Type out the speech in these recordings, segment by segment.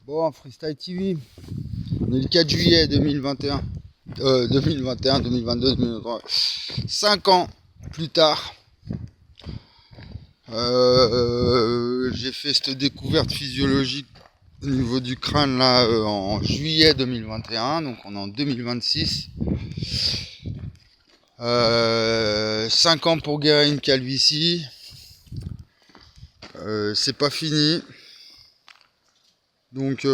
Bon, Freestyle TV, on est le 4 juillet 2021, 2022, 2023, 5 ans plus tard, j'ai fait cette découverte physiologique au niveau du crâne là en juillet 2021, donc on est en 2026. 5 ans pour guérir une calvitie, c'est pas fini. Donc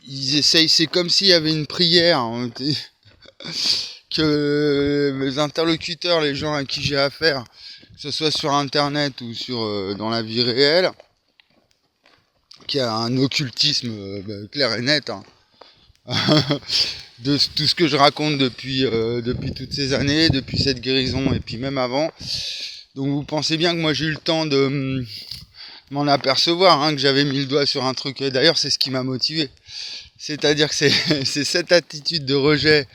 ils essayent, c'est comme s'il y avait une prière hein, que mes interlocuteurs, les gens à qui j'ai affaire, que ce soit sur internet ou dans la vie réelle, qui a un occultisme clair et net hein, de tout ce que je raconte depuis toutes ces années, depuis cette guérison et puis même avant. Donc vous pensez bien que moi j'ai eu le temps de m'en apercevoir, hein, que j'avais mis le doigt sur un truc. Et d'ailleurs c'est ce qui m'a motivé. C'est-à-dire que c'est cette attitude de rejet,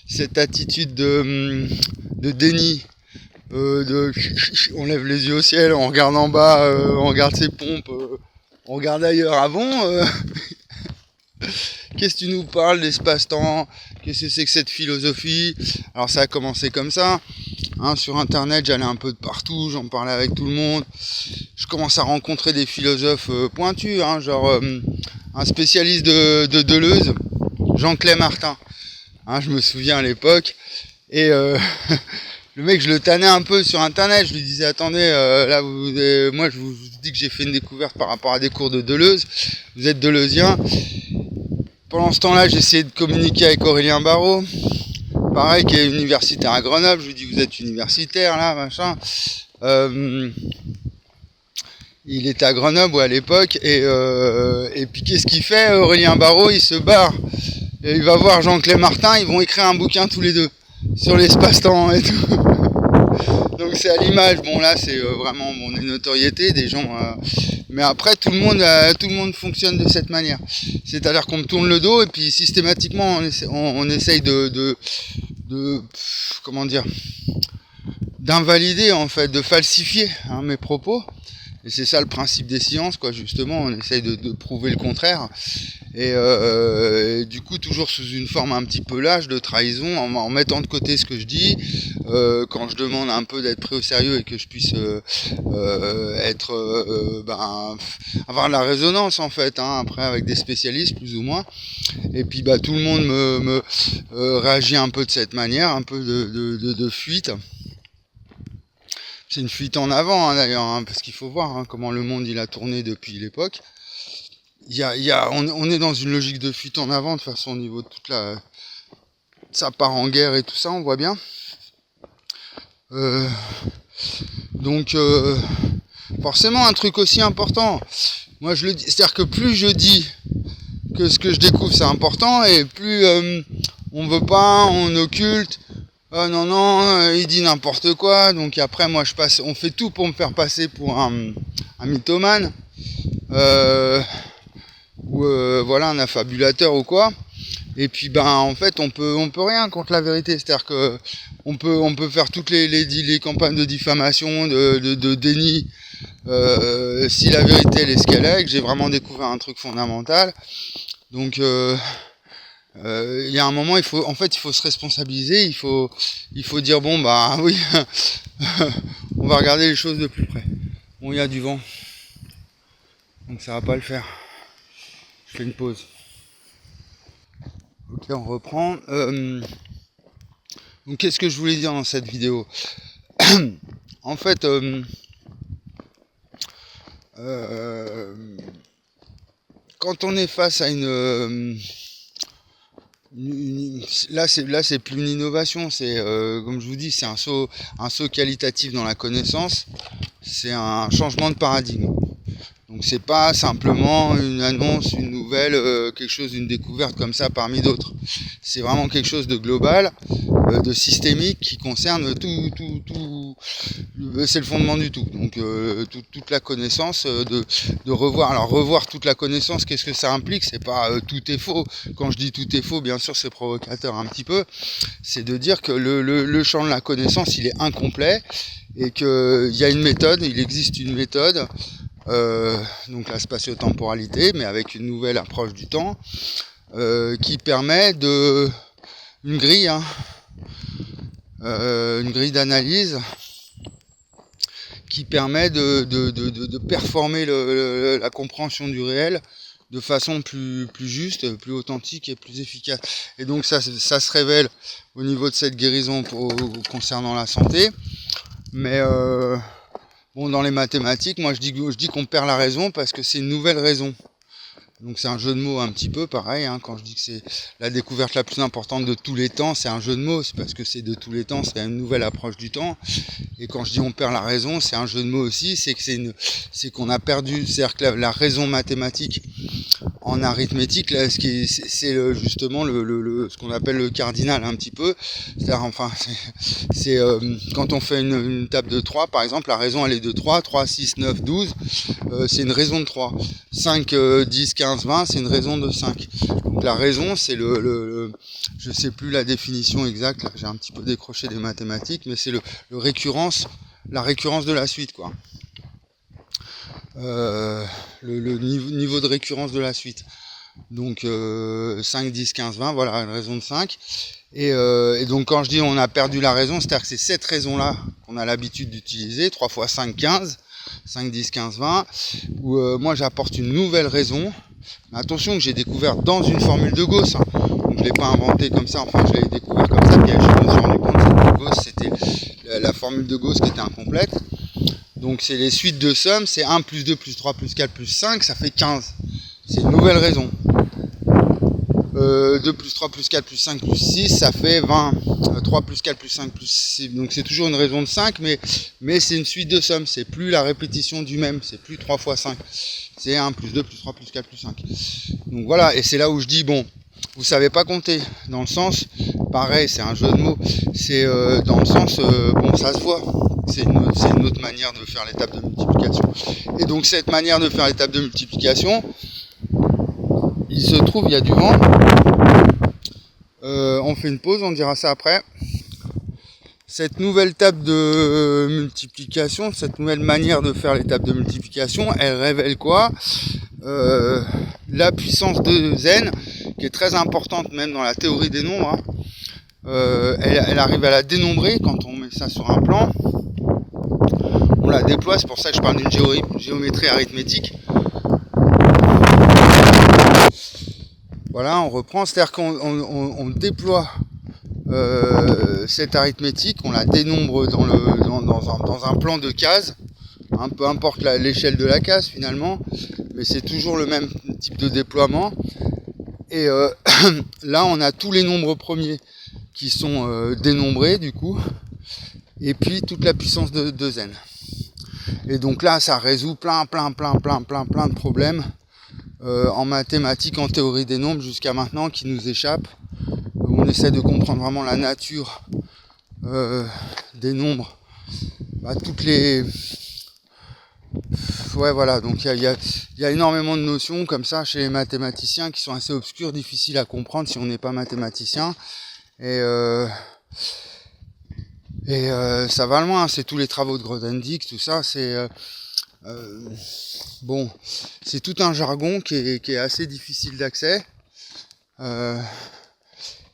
cette attitude de déni, on lève les yeux au ciel, on regarde en bas, on regarde ses pompes, on regarde ailleurs. Ah bon qu'est-ce que tu nous parles d'espace-temps? Qu'est-ce que c'est que cette philosophie? Alors ça a commencé comme ça. Hein, sur internet, j'allais un peu de partout, j'en parlais avec tout le monde. Je commence à rencontrer des philosophes pointus, hein, genre un spécialiste de Deleuze, Jean-Claude Martin. Hein, je me souviens à l'époque. Et le mec, je le tannais un peu sur internet. Je lui disais, attendez, là, moi, je vous dis que j'ai fait une découverte par rapport à des cours de Deleuze. Vous êtes deleuzien. Pendant ce temps-là, j'essayais de communiquer avec Aurélien Barraud. Pareil, qui est universitaire à Grenoble. Je lui dis, vous êtes universitaire, là, machin. Il était à Grenoble à l'époque. Et puis, qu'est-ce qu'il fait, Aurélien Barraud? Il se barre. Et il va voir Jean-Claude Martin. Ils vont écrire un bouquin tous les deux sur l'espace-temps et tout. Donc, c'est à l'image. Bon, là, c'est vraiment des notoriétés, des gens... mais après, tout le monde fonctionne de cette manière. C'est-à-dire qu'on me tourne le dos et puis systématiquement, on essaye comment dire, d'invalider en fait, de falsifier hein, mes propos. Et c'est ça le principe des sciences, quoi. Justement, on essaye de prouver le contraire. Et du coup, toujours sous une forme un petit peu lâche de trahison, en mettant de côté ce que je dis. Quand je demande un peu d'être pris au sérieux et que je puisse avoir de la résonance en fait, hein, après avec des spécialistes plus ou moins. Et puis tout le monde me réagit un peu de cette manière, un peu de fuite. C'est une fuite en avant hein, d'ailleurs, hein, parce qu'il faut voir hein, comment le monde il a tourné depuis l'époque. On est dans une logique de fuite en avant de toute façon au niveau de ça part en guerre et tout ça, on voit bien. Donc forcément un truc aussi important. Moi je le dis, c'est-à-dire que plus je dis que ce que je découvre c'est important et plus on veut pas, on occulte. Non, il dit n'importe quoi. Donc après moi on fait tout pour me faire passer pour un mythomane. Ou voilà un affabulateur ou quoi. Et puis en fait on peut rien contre la vérité, c'est-à-dire que on peut faire toutes les campagnes de diffamation, de déni, si la vérité elle est ce qu'elle est, que j'ai vraiment découvert un truc fondamental. Donc il y a un moment il faut se responsabiliser, il faut dire bon oui on va regarder les choses de plus près. Bon, il y a du vent, donc ça va pas le faire. Je fais une pause. Ok, on reprend. Donc, qu'est-ce que je voulais dire dans cette vidéo? En fait, quand on est face à là c'est plus une innovation, c'est comme je vous dis, c'est un saut qualitatif dans la connaissance. C'est un changement de paradigme. Donc c'est pas simplement une annonce, une nouvelle, quelque chose, une découverte comme ça parmi d'autres. C'est vraiment quelque chose de global, de systémique qui concerne tout c'est le fondement du tout. Donc toute la connaissance, de revoir. Alors revoir toute la connaissance, qu'est-ce que ça implique? C'est pas tout est faux. Quand je dis tout est faux, bien sûr c'est provocateur un petit peu. C'est de dire que le champ de la connaissance il est incomplet et qu'il y a une méthode, il existe une méthode, donc la spatio-temporalité, mais avec une nouvelle approche du temps, qui permet une grille, une grille d'analyse qui permet de performer la compréhension du réel de façon plus juste, plus authentique et plus efficace. Et donc ça se révèle au niveau de cette guérison concernant la santé. Mais bon, dans les mathématiques, moi je dis qu'on perd la raison parce que c'est une nouvelle raison. Donc c'est un jeu de mots un petit peu pareil, quand je dis que c'est la découverte la plus importante de tous les temps, c'est un jeu de mots, c'est parce que c'est de tous les temps, c'est une nouvelle approche du temps. Et quand je dis on perd la raison, c'est un jeu de mots aussi, c'est qu'on a perdu, c'est-à-dire que la raison mathématique en arithmétique, là, c'est justement ce qu'on appelle le cardinal un petit peu. C'est-à-dire, enfin, c'est quand on fait une table de 3, par exemple, la raison elle est de 3, 6, 9, 12, c'est une raison de 3. 5, 10, 15, 20, c'est une raison de 5. Donc la raison, c'est je sais plus la définition exacte, là, j'ai un petit peu décroché des mathématiques, mais c'est la récurrence de la suite, quoi. Le niveau de récurrence de la suite. Donc 5, 10, 15, 20, voilà, une raison de 5. Et donc quand je dis on a perdu la raison, c'est-à-dire que c'est cette raison-là qu'on a l'habitude d'utiliser, 3 fois 5, 15, 5, 10, 15, 20, où moi j'apporte une nouvelle raison. Mais attention, que j'ai découvert dans une formule de Gauss, donc je l'ai pas inventé comme ça, enfin je l'ai découvert comme ça, puis je me suis rendu compte que Gauss, c'était la formule de Gauss qui était incomplète. Donc c'est les suites de sommes, c'est 1 plus 2 plus 3 plus 4 plus 5, ça fait 15. C'est une nouvelle raison. 2 plus 3 plus 4 plus 5 plus 6, ça fait 20. 3 plus 4 plus 5 plus 6, donc c'est toujours une raison de 5, mais c'est une suite de sommes, c'est plus la répétition du même, c'est plus 3 fois 5. C'est 1 plus 2 plus 3 plus 4 plus 5. Donc voilà, et c'est là où je dis, bon, vous savez pas compter, dans le sens, pareil, c'est un jeu de mots, c'est dans le sens, bon, ça se voit. C'est une autre manière de faire l'étape de multiplication. Et donc cette manière de faire l'étape de multiplication, il se trouve, il y a du vent. On fait une pause, on dira ça après. Cette nouvelle table de multiplication, cette nouvelle manière de faire l'étape de multiplication, elle révèle quoi? La puissance de Zen, qui est très importante même dans la théorie des nombres. Elle arrive à la dénombrer quand on met ça sur un plan. On la déploie, c'est pour ça que je parle d'une géométrie arithmétique. Voilà, on reprend, c'est-à-dire qu'on déploie cette arithmétique, on la dénombre dans un plan de cases, peu importe l'échelle de la case finalement, mais c'est toujours le même type de déploiement. Et là, on a tous les nombres premiers qui sont dénombrés du coup, et puis toute la puissance de Zen. Et donc là, ça résout plein de problèmes en mathématiques, en théorie des nombres jusqu'à maintenant qui nous échappent. On essaie de comprendre vraiment la nature des nombres. Toutes les... Ouais, voilà, donc il y a énormément de notions comme ça chez les mathématiciens qui sont assez obscures, difficiles à comprendre si on n'est pas mathématicien. Et ça va loin, c'est tous les travaux de Grothendieck, tout ça, c'est bon, c'est tout un jargon qui est assez difficile d'accès.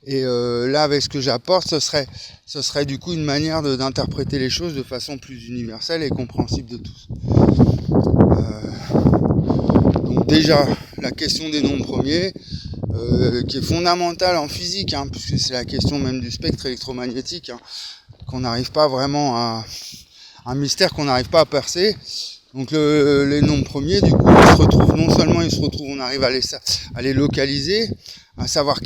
Et là, avec ce que j'apporte, ce serait du coup une manière d'interpréter les choses de façon plus universelle et compréhensible de tous. Donc déjà, la question des nombres premiers, qui est fondamentale en physique, puisque c'est la question même du spectre électromagnétique, qu'on n'arrive pas vraiment un mystère qu'on n'arrive pas à percer. Donc les nombres premiers, du coup, non seulement on arrive à les localiser, à savoir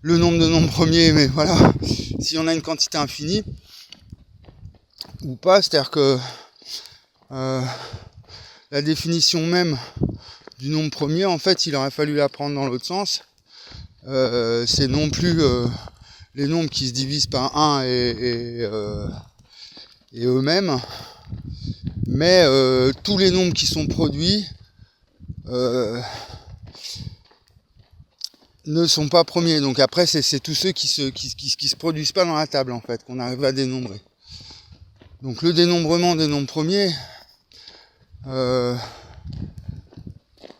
le nombre de nombres premiers, mais voilà, si on a une quantité infinie ou pas, c'est-à-dire que la définition même du nombre premier, en fait, il aurait fallu la prendre dans l'autre sens. C'est non plus les nombres qui se divisent par 1 et et eux-mêmes, mais tous les nombres qui sont produits ne sont pas premiers. Donc après, c'est tous ceux qui se produisent pas dans la table, en fait, qu'on arrive à dénombrer. Donc le dénombrement des nombres premiers,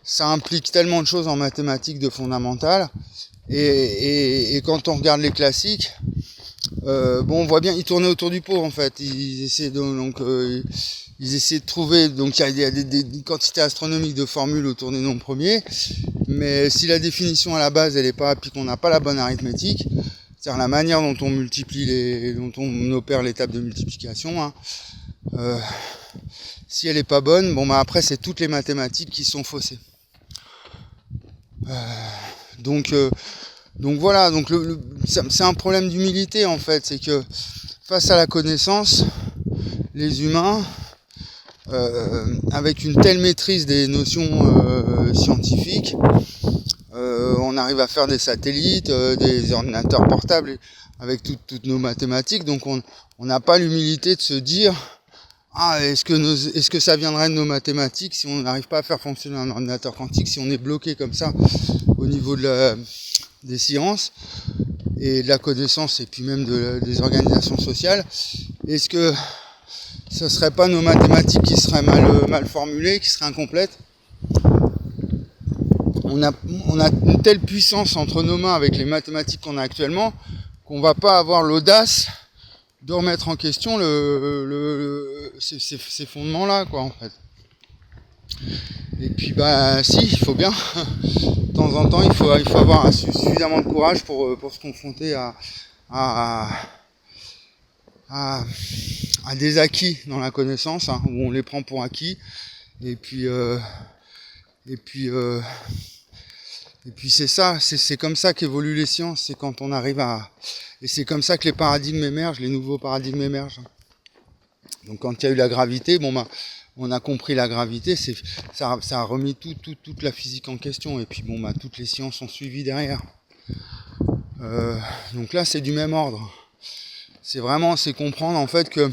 ça implique tellement de choses en mathématiques de fondamentales. Et quand on regarde les classiques, on voit bien, ils tournaient autour du pot, en fait. Ils essaient de trouver, donc il y a des quantités astronomiques de formules autour des nombres premiers, mais si la définition à la base elle est pas, puis qu'on n'a pas la bonne arithmétique, c'est-à-dire la manière dont on multiplie dont on opère l'étape de multiplication, si elle est pas bonne, après c'est toutes les mathématiques qui sont faussées. Donc voilà, donc c'est un problème d'humilité, en fait, c'est que face à la connaissance, les humains, avec une telle maîtrise des notions scientifiques, on arrive à faire des satellites, des ordinateurs portables avec toutes nos mathématiques, donc on n'a pas l'humilité de se dire est-ce que ça viendrait de nos mathématiques si on n'arrive pas à faire fonctionner un ordinateur quantique, si on est bloqué comme ça au niveau des sciences et de la connaissance et puis même des organisations sociales, est-ce que ce serait pas nos mathématiques qui seraient mal formulées, qui seraient incomplètes? On a une telle puissance entre nos mains avec les mathématiques qu'on a actuellement qu'on va pas avoir l'audace de remettre en question ces fondements-là, quoi, en fait. Et puis si, il faut bien, de temps en temps, il faut avoir suffisamment de courage pour se confronter à des acquis dans la connaissance, où on les prend pour acquis, et puis c'est ça, c'est comme ça qu'évoluent les sciences, c'est quand on arrive et c'est comme ça que les paradigmes émergent, les nouveaux paradigmes émergent. Donc quand il y a eu la gravité, on a compris la gravité, ça a remis toute la physique en question, et puis toutes les sciences ont suivi derrière. Donc là, c'est du même ordre. C'est comprendre, en fait, que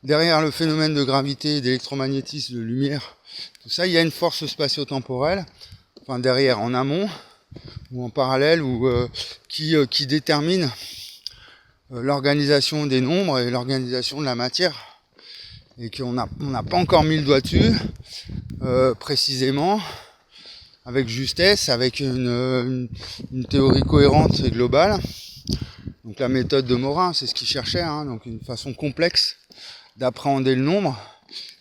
derrière le phénomène de gravité, d'électromagnétisme, de lumière, tout ça, il y a une force spatio-temporelle, enfin derrière, en amont, ou en parallèle, qui détermine l'organisation des nombres et l'organisation de la matière, et qu'on n'a pas encore mis le doigt dessus, précisément, avec justesse, avec une théorie cohérente et globale. Donc la méthode de Morin, c'est ce qu'il cherchait, donc une façon complexe d'appréhender le nombre,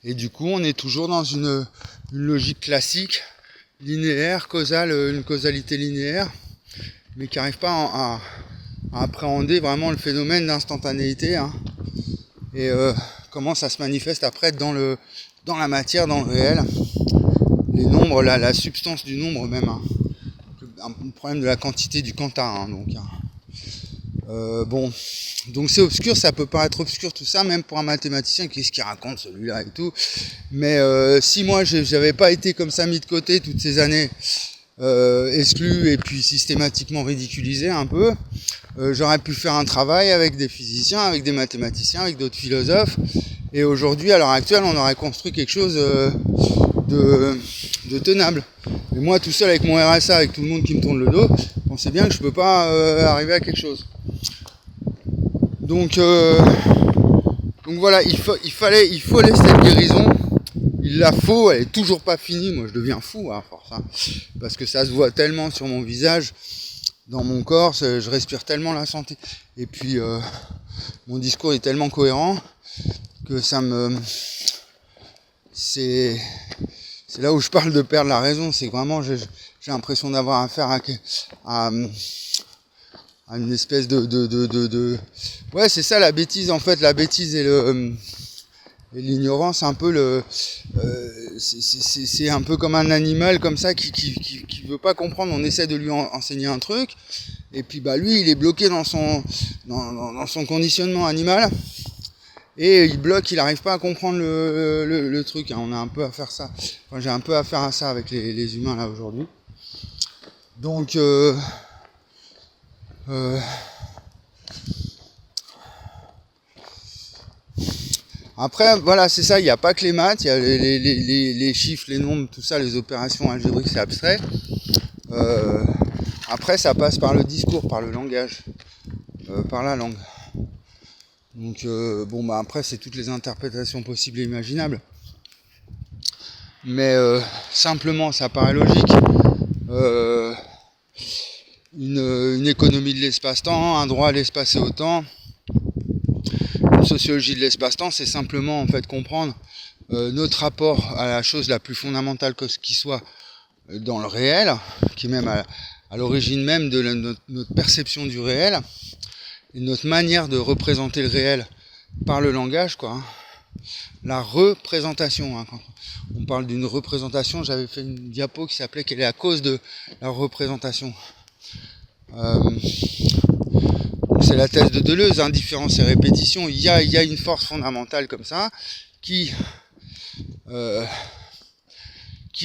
et du coup on est toujours dans une logique classique, linéaire, causale, une causalité linéaire, mais qui n'arrive pas à appréhender vraiment le phénomène d'instantanéité, et comment ça se manifeste après dans la matière, dans le réel, les nombres, la substance du nombre même, un problème de la quantité du quanta, donc c'est obscur, ça peut paraître obscur tout ça, même pour un mathématicien, qu'est-ce qu'il raconte celui-là et tout, mais si moi j'avais pas été comme ça mis de côté toutes ces années, exclu et puis systématiquement ridiculisé un peu, j'aurais pu faire un travail avec des physiciens, avec des mathématiciens, avec d'autres philosophes, et aujourd'hui, à l'heure actuelle, on aurait construit quelque chose de tenable. Mais moi, tout seul avec mon RSA, avec tout le monde qui me tourne le dos, on sait bien que je peux pas arriver à quelque chose. Donc voilà, il faut laisser cette guérison. Il la faut, elle est toujours pas finie. Moi, je deviens fou à force, parce que ça se voit tellement sur mon visage, dans mon corps, je respire tellement la santé. Et puis mon discours est tellement cohérent que c'est là où je parle de perdre la raison. C'est que vraiment j'ai l'impression d'avoir affaire à une espèce de ouais, c'est ça la bêtise, en fait. La bêtise et l'ignorance, un peu c'est un peu comme un animal comme ça qui veut pas comprendre. On essaie de lui enseigner un truc, et puis lui il est bloqué dans son conditionnement animal, et il bloque, il n'arrive pas à comprendre le truc. On a un peu à faire ça. Enfin, j'ai un peu à faire à ça avec les humains là aujourd'hui. Donc Après, voilà, c'est ça, il n'y a pas que les maths, il y a les chiffres, les nombres, tout ça, les opérations algébriques, c'est abstrait. Après, ça passe par le discours, par le langage, par la langue. Donc, après, c'est toutes les interprétations possibles et imaginables. Mais simplement, ça paraît logique. Une économie de l'espace-temps, un droit à l'espace et au temps. Une sociologie de l'espace-temps, c'est simplement en fait comprendre notre rapport à la chose la plus fondamentale que ce qui soit dans le réel, qui est même à l'origine même de notre perception du réel, et notre manière de représenter le réel par le langage, quoi. Hein. La représentation. Hein. Quand on parle d'une représentation, j'avais fait une diapo qui s'appelait « Quelle est la cause de la représentation ?» C'est la thèse de Deleuze, hein, différence et répétition. Il y a une force fondamentale comme ça qui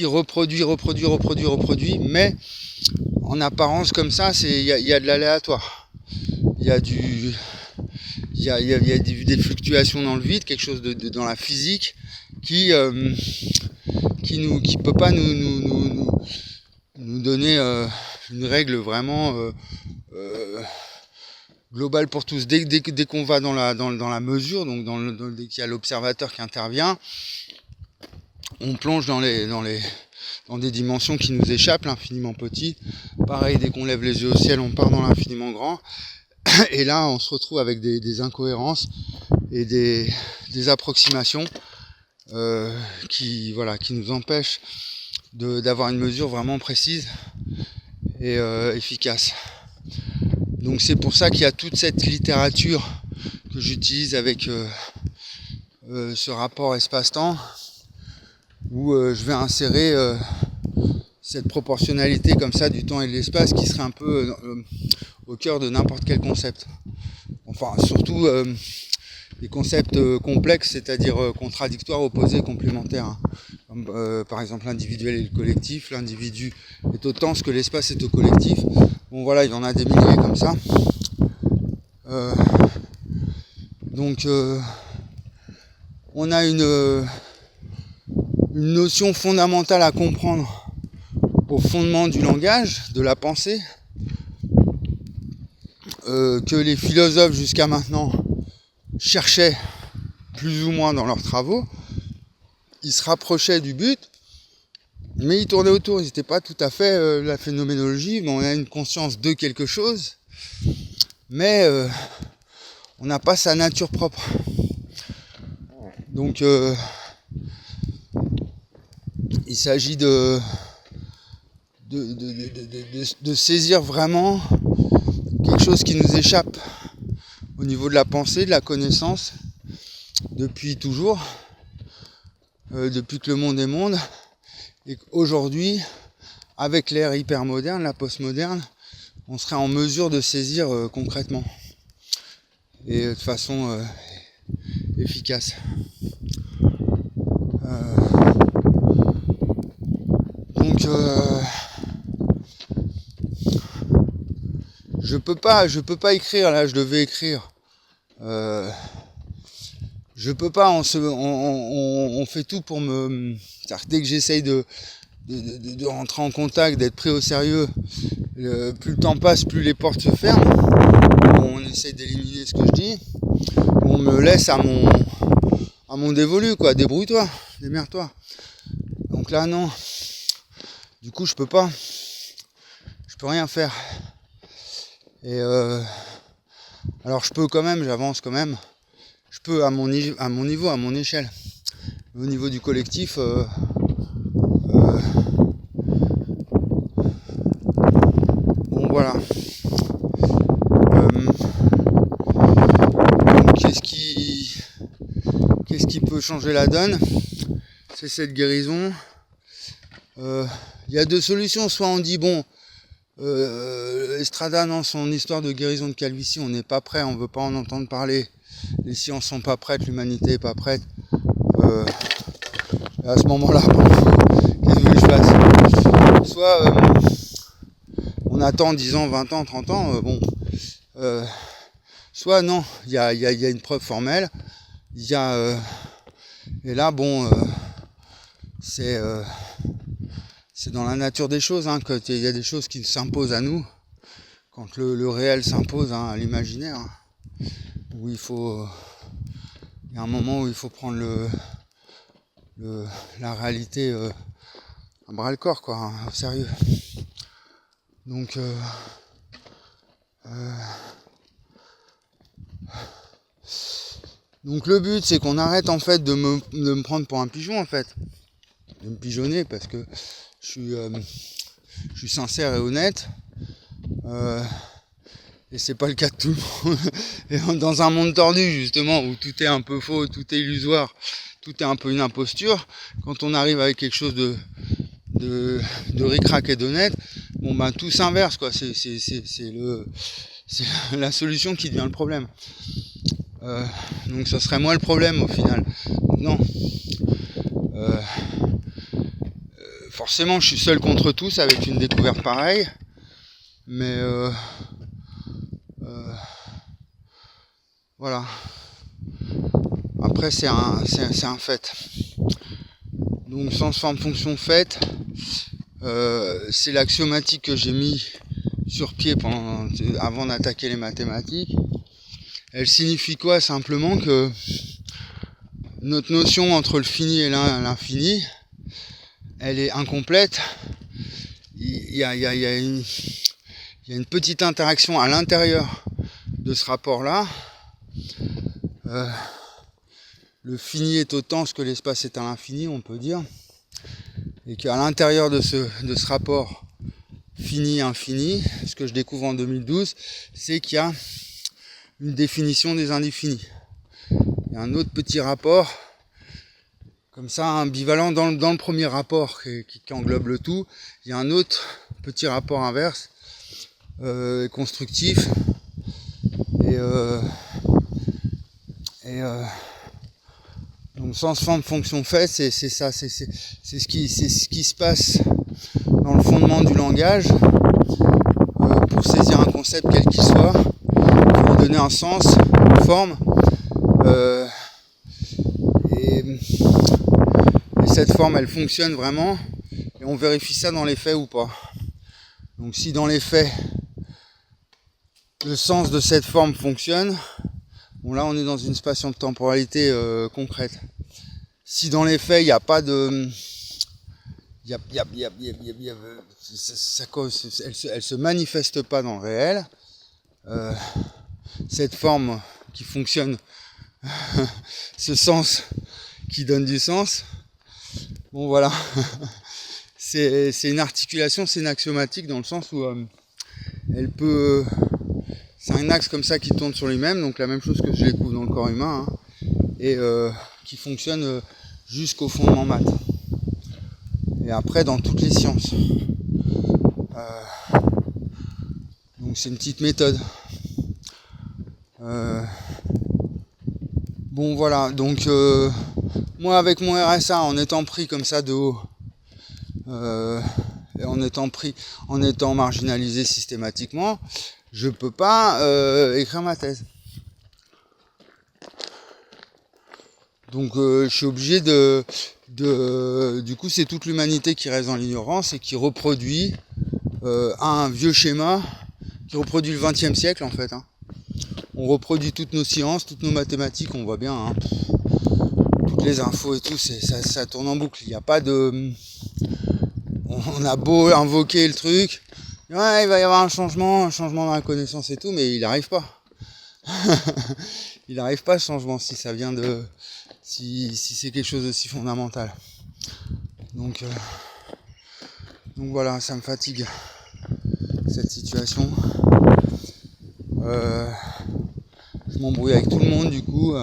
reproduit, mais en apparence comme ça, il y a de l'aléatoire. Il y a des fluctuations dans le vide, quelque chose dans la physique qui peut pas nous donner une règle vraiment globale pour tous. Dès qu'on va dans la mesure, donc dès qu'il y a l'observateur qui intervient, on plonge dans des dimensions qui nous échappent, l'infiniment petit. Pareil, dès qu'on lève les yeux au ciel, on part dans l'infiniment grand. Et là, on se retrouve avec des incohérences et des approximations qui nous empêchent d'avoir une mesure vraiment précise et efficace. Donc c'est pour ça qu'il y a toute cette littérature que j'utilise avec ce rapport espace-temps, où je vais insérer cette proportionnalité comme ça du temps et de l'espace qui serait un peu au cœur de n'importe quel concept. Enfin, surtout les concepts complexes, c'est-à-dire contradictoires, opposés, complémentaires. Hein. Comme, par exemple l'individuel et le collectif. L'individu est autant ce que l'espace est au collectif. Bon voilà, il y en a des milliers comme ça. Donc on a une notion fondamentale à comprendre au fondement du langage, de la pensée, que les philosophes jusqu'à maintenant cherchaient plus ou moins dans leurs travaux. Ils se rapprochaient du but, mais ils tournaient autour, ils n'étaient pas tout à fait la phénoménologie. Bon, on a une conscience de quelque chose, mais on n'a pas sa nature propre. Donc il s'agit de saisir vraiment quelque chose qui nous échappe au niveau de la pensée, de la connaissance, depuis toujours, depuis que le monde est monde, et qu'aujourd'hui, avec l'ère hypermoderne, la postmoderne, on serait en mesure de saisir concrètement et de façon efficace. Donc je peux pas écrire là, je devais écrire. Je peux pas, on fait tout pour me. C'est-à-dire que dès que j'essaye de rentrer en contact, d'être pris au sérieux, plus le temps passe, plus les portes se ferment. On essaye d'éliminer ce que je dis. On me laisse à mon dévolu, quoi. Débrouille-toi, démerde-toi. Donc là, non. Du coup, je peux pas. Je peux rien faire. Et alors, je peux quand même, j'avance quand même. Je peux à mon niveau, à mon échelle. Au niveau du collectif, bon voilà. Donc, qu'est-ce qui peut changer la donne? C'est cette guérison. Il y a deux solutions. Soit on dit bon, Estrada, dans son histoire de guérison de calvitie, on n'est pas prêt, on veut pas en entendre parler. Les sciences sont pas prêtes, l'humanité est pas prête. À ce moment-là, qu'est-ce que je fasse? Soit on attend 10 ans, 20 ans, 30 ans, soit non, il y a une preuve formelle, il y a Et là, bon, c'est dans la nature des choses, hein, qu'il y a des choses qui s'imposent à nous, quand le réel s'impose, hein, à l'imaginaire, hein, où il y a un moment où il faut prendre la réalité à bras le corps, quoi, hein, au sérieux. Donc, donc le but, c'est qu'on arrête en fait de me prendre pour un pigeon, en fait, de me pigeonner, parce que je suis sincère et honnête. Et c'est pas le cas de tout le monde. Et dans un monde tordu, justement, où tout est un peu faux, tout est illusoire, tout est un peu une imposture, quand on arrive avec quelque chose de ric-rac et d'honnête, bon ben tout s'inverse, quoi. C'est la solution qui devient le problème. Donc ça serait moi le problème au final. Non. Forcément, je suis seul contre tous avec une découverte pareille, mais voilà. Après, c'est un fait. Donc, sens, forme, fonction, fait, c'est l'axiomatique que j'ai mis sur pied avant d'attaquer les mathématiques. Elle signifie quoi? Simplement que notre notion entre le fini et l'infini, elle est incomplète. Il y a une petite interaction à l'intérieur de ce rapport-là. Le fini est autant ce que l'espace est à l'infini, on peut dire. Et qu'à l'intérieur de ce rapport fini-infini, ce que je découvre en 2012, c'est qu'il y a une définition des indéfinis. Il y a un autre petit rapport, comme ça, ambivalent dans le premier rapport qui englobe le tout. Il y a un autre petit rapport inverse, constructif, donc sens, forme, fonction, fait, c'est ça, c'est ce qui se passe dans le fondement du langage. Pour saisir un concept quel qu'il soit, pour lui donner un sens, une forme, et cette forme elle fonctionne vraiment, et on vérifie ça dans les faits ou pas. Donc si dans les faits le sens de cette forme fonctionne, bon là on est dans une spatio-temporalité concrète. Si dans les faits il n'y a pas de... elle se manifeste pas dans le réel, cette forme qui fonctionne, ce sens qui donne du sens, bon voilà, c'est une articulation, c'est une axiomatique dans le sens où elle peut... c'est un axe comme ça qui tourne sur lui-même, donc la même chose que je découvre dans le corps humain, hein, et qui fonctionne jusqu'au fondement maths. Et après dans toutes les sciences. Donc c'est une petite méthode. Bon voilà, donc moi avec mon RSA, en étant pris comme ça de haut, et en étant marginalisé systématiquement, je peux pas écrire ma thèse. Donc je suis obligé du coup c'est toute l'humanité qui reste dans l'ignorance et qui reproduit un vieux schéma, qui reproduit le XXe siècle en fait, hein. On reproduit toutes nos sciences, toutes nos mathématiques, on voit bien, hein, toutes les infos et tout, ça tourne en boucle. Il n'y a pas de... On a beau invoquer le truc, ouais, il va y avoir un changement dans la connaissance et tout, mais il n'arrive pas. Il n'arrive pas ce changement si ça vient de... Si c'est quelque chose aussi fondamental. Donc voilà, ça me fatigue, cette situation. Je m'embrouille avec tout le monde du coup,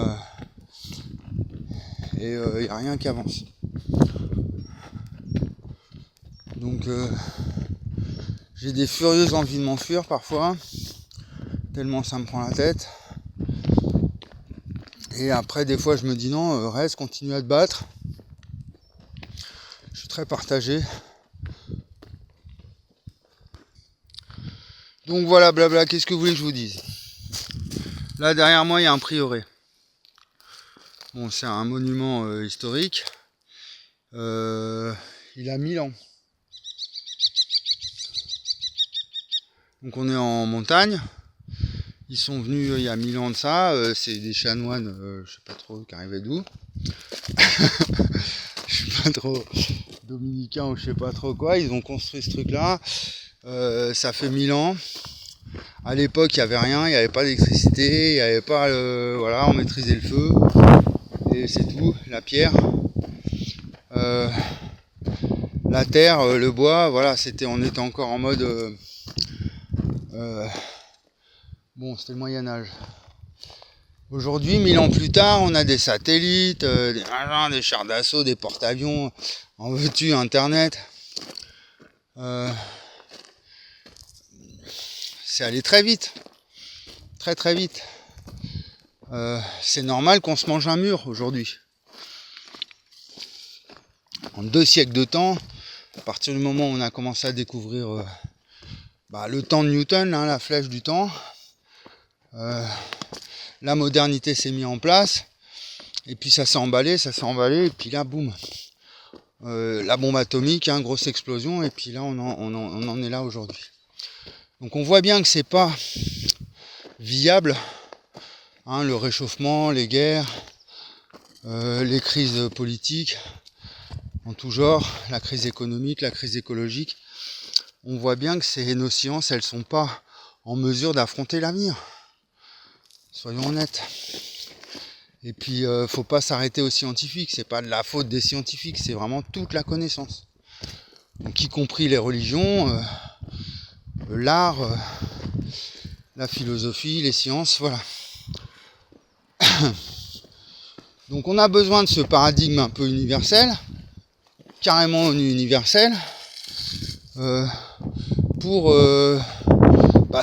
et il n'y a rien qui avance. Donc j'ai des furieuses envies de m'enfuir parfois, tellement ça me prend la tête. Et après des fois je me dis non, reste, continue à te battre. Je suis très partagé. Donc voilà, blabla, qu'est-ce que vous voulez que je vous dise? Là derrière moi il y a un prieuré. Bon, c'est un monument historique. Il a 1000 ans. Donc on est en montagne. Ils sont venus il y a 1000 ans de ça. C'est des chanoines, je sais pas trop qui arrivaient d'où. Je sais pas trop, dominicains ou je sais pas trop quoi. Ils ont construit ce truc-là. Ça fait 1000 ans. À l'époque, il n'y avait rien, il n'y avait pas d'électricité, il n'y avait pas voilà, on maîtrisait le feu. Et c'est tout, la pierre. La terre, le bois, voilà, on était encore en mode bon, c'était le Moyen-Âge. Aujourd'hui, 1000 ans plus tard, on a des satellites, des machins, des chars d'assaut, des porte-avions, en veux-tu, Internet. C'est allé très vite. Très très vite. C'est normal qu'on se mange un mur aujourd'hui. En 2 siècles de temps, à partir du moment où on a commencé à découvrir le temps de Newton, hein, la flèche du temps, la modernité s'est mise en place, et puis ça s'est emballé, et puis là, boum, la bombe atomique, hein, grosse explosion, et puis là, on en est là aujourd'hui. Donc on voit bien que c'est pas viable, hein, le réchauffement, les guerres, les crises politiques, en tout genre, la crise économique, la crise écologique. On voit bien que nos sciences, elles sont pas en mesure d'affronter l'avenir. Soyons honnêtes. Et puis, faut pas s'arrêter aux scientifiques. C'est pas de la faute des scientifiques, c'est vraiment toute la connaissance. Donc, y compris les religions, l'art, la philosophie, les sciences, voilà. Donc, on a besoin de ce paradigme un peu universel, carrément universel, pour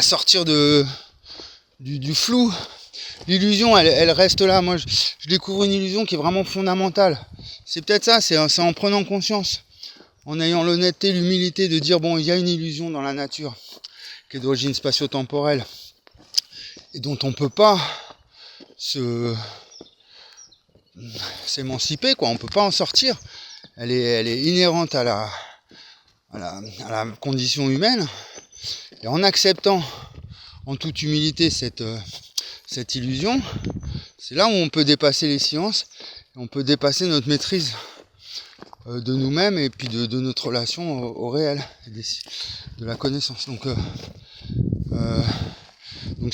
sortir du flou. L'illusion, elle reste là. Moi, je découvre une illusion qui est vraiment fondamentale. C'est peut-être ça, c'est en prenant conscience, en ayant l'honnêteté, l'humilité de dire, bon, il y a une illusion dans la nature, qui est d'origine spatio-temporelle, et dont on ne peut pas s'émanciper, quoi. On ne peut pas en sortir. Elle est inhérente à la condition humaine. Et en acceptant en toute humilité cette illusion, c'est là où on peut dépasser les sciences, on peut dépasser notre maîtrise de nous-mêmes et puis de notre relation au réel, de la connaissance. Donc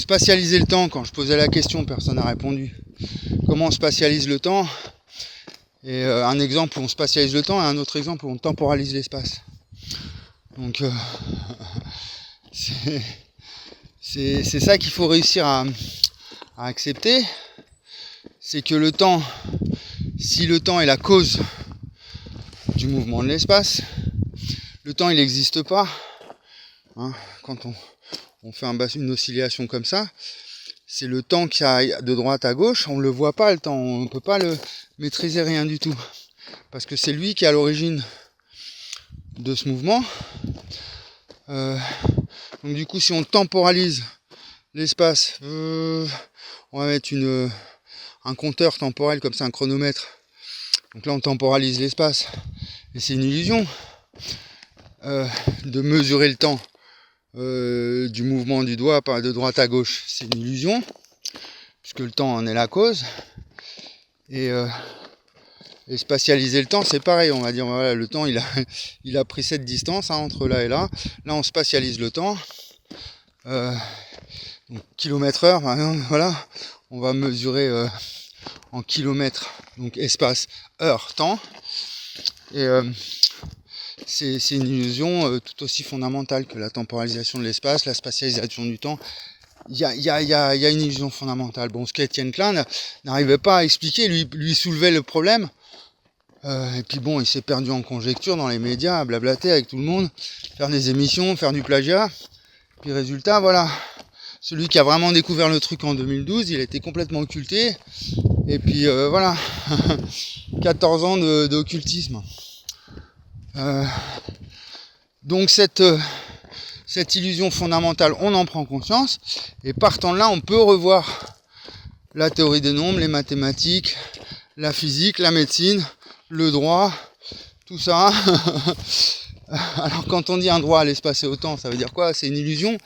spatialiser le temps, quand je posais la question, personne n'a répondu. Comment on spatialise le temps? Et un exemple où on spatialise le temps et un autre exemple où on temporalise l'espace. Donc c'est ça qu'il faut réussir à accepter, c'est que le temps, si le temps est la cause du mouvement de l'espace, le temps il n'existe pas, hein, quand on fait une oscillation comme ça, c'est le temps qui aille de droite à gauche, on ne le voit pas le temps, on ne peut pas le maîtriser, rien du tout, parce que c'est lui qui est à l'origine de ce mouvement. Donc du coup, si on temporalise l'espace, on va mettre un compteur temporel comme ça, un chronomètre. Donc là, on temporalise l'espace, et c'est une illusion de mesurer le temps du mouvement du doigt de droite à gauche. C'est une illusion, puisque le temps en est la cause. Et spatialiser le temps, c'est pareil, on va dire, voilà, le temps il a pris cette distance, hein, entre là et là. Là, on spatialise le temps. Donc, kilomètre-heure, voilà, on va mesurer en kilomètres, donc espace, heure, temps. Et c'est une illusion tout aussi fondamentale que la temporalisation de l'espace, la spatialisation du temps. Il y a une illusion fondamentale. Bon, ce qu'Étienne Klein n'arrivait pas à expliquer, lui soulevait le problème. Et puis bon, il s'est perdu en conjecture dans les médias, à blablater avec tout le monde, faire des émissions, faire du plagiat. Puis résultat, voilà, celui qui a vraiment découvert le truc en 2012, il a été complètement occulté. Et puis voilà, 14 ans d'occultisme. Donc cette illusion fondamentale, on en prend conscience. Et partant de là, on peut revoir la théorie des nombres, les mathématiques, la physique, la médecine, le droit, tout ça. Alors quand on dit un droit à l'espace et au temps, ça veut dire quoi? C'est une illusion?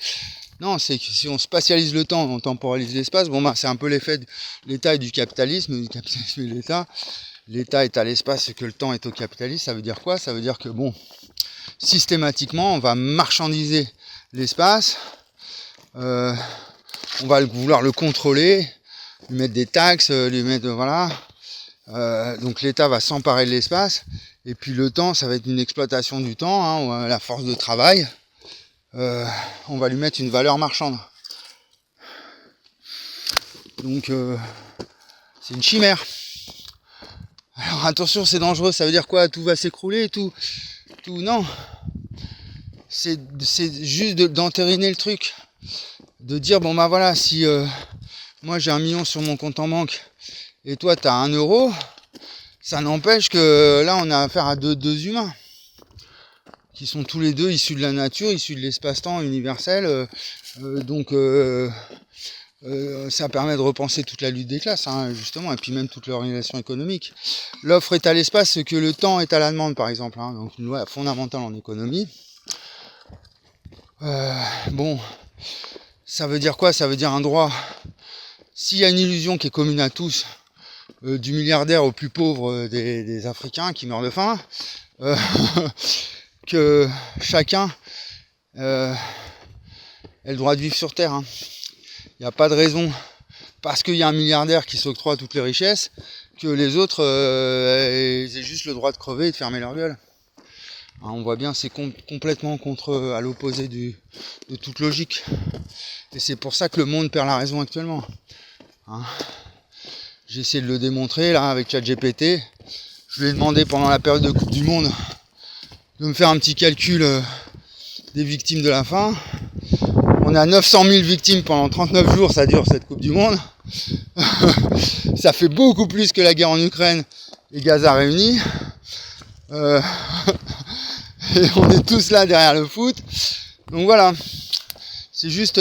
Non, c'est que si on spatialise le temps, on temporalise l'espace. Bon, bah, c'est un peu l'effet de l'État et du capitalisme et l'État. L'État est à l'espace et que le temps est au capitalisme. Ça veut dire quoi? Ça veut dire que, bon, systématiquement, on va marchandiser l'espace. On va vouloir le contrôler, lui mettre des taxes, lui mettre, voilà. Donc l'État va s'emparer de l'espace. Et puis le temps, ça va être une exploitation du temps, hein, la force de travail. On va lui mettre une valeur marchande. Donc c'est une chimère. Alors attention, c'est dangereux, ça veut dire quoi? Tout va s'écrouler, tout non. C'est juste d'entériner le truc. De dire, bon bah voilà, si moi j'ai 1 million sur mon compte en banque et toi t'as 1 euro, ça n'empêche que là on a affaire à deux humains qui sont tous les deux issus de la nature, issus de l'espace-temps universel. Donc ça permet de repenser toute la lutte des classes, hein, justement, et puis même toute l'organisation économique. L'offre est à l'espace, ce que le temps est à la demande, par exemple. Hein, donc une loi fondamentale en économie. Bon, ça veut dire quoi? Ça veut dire un droit. S'il y a une illusion qui est commune à tous, du milliardaire au plus pauvre des Africains qui meurent de faim, que chacun ait le droit de vivre sur Terre. Hein. Il n'y a pas de raison, parce qu'il y a un milliardaire qui s'octroie toutes les richesses, que les autres aient juste le droit de crever et de fermer leur gueule. Hein, on voit bien, c'est complètement à l'opposé de toute logique. Et c'est pour ça que le monde perd la raison actuellement. Hein. J'ai essayé de le démontrer là avec ChatGPT. Je lui ai demandé pendant la période de Coupe du Monde de me faire un petit calcul des victimes de la faim. On a 900 000 victimes pendant 39 jours, ça dure cette Coupe du Monde. Ça fait beaucoup plus que la guerre en Ukraine et Gaza réunis. Et on est tous là derrière le foot. Donc voilà, c'est juste...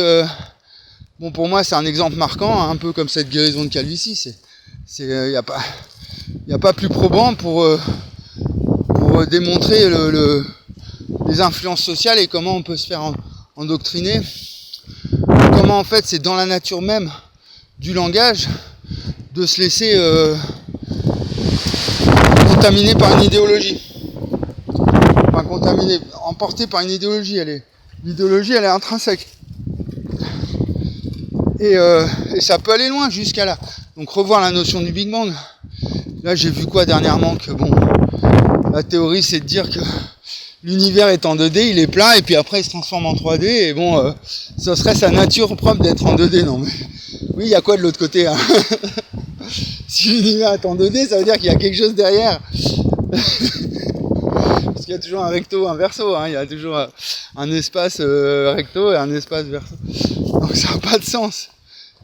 bon, pour moi, c'est un exemple marquant, hein, un peu comme cette guérison de calvitie. Il n'y a pas plus probant pour démontrer les influences sociales et comment on peut se faire endoctriner. Comment en fait c'est dans la nature même du langage de se laisser contaminer par une idéologie. Enfin contaminer, emporter par une idéologie. L'idéologie elle est intrinsèque. Et ça peut aller loin jusqu'à là. Donc revoir la notion du Big Bang. Là j'ai vu quoi dernièrement que bon, la théorie c'est de dire que l'univers est en 2D, il est plat et puis après il se transforme en 3D et bon, ce serait sa nature propre d'être en 2D, non mais oui, il y a quoi de l'autre côté hein. Si l'univers est en 2D, ça veut dire qu'il y a quelque chose derrière. Parce qu'il y a toujours un recto, un verso, hein. Il y a toujours un espace recto et un espace verso. Donc ça n'a pas de sens.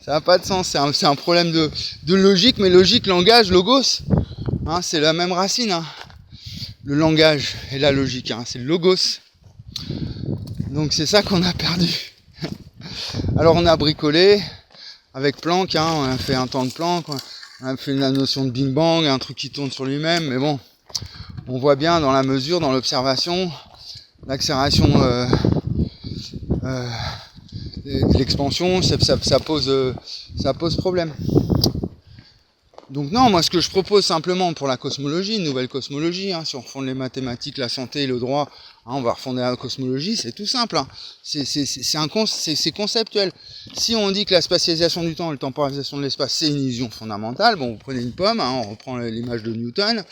Ça n'a pas de sens, c'est un problème de logique, mais logique, langage, logos, hein, c'est la même racine. Hein. Le langage et la logique, hein, c'est le logos. Donc c'est ça qu'on a perdu. Alors on a bricolé avec Planck, hein, on a fait un temps de Planck, on a fait la notion de Big Bang, un truc qui tourne sur lui-même, mais bon, on voit bien dans la mesure, dans l'observation, l'accélération l'expansion, ça pose problème. Donc non, moi ce que je propose simplement pour la cosmologie, une nouvelle cosmologie, hein, si on refonde les mathématiques, la santé et le droit, hein, on va refonder la cosmologie, c'est tout simple, hein. C'est conceptuel. Si on dit que la spatialisation du temps et la temporalisation de l'espace, c'est une illusion fondamentale, bon, vous prenez une pomme, hein, on reprend l'image de Newton,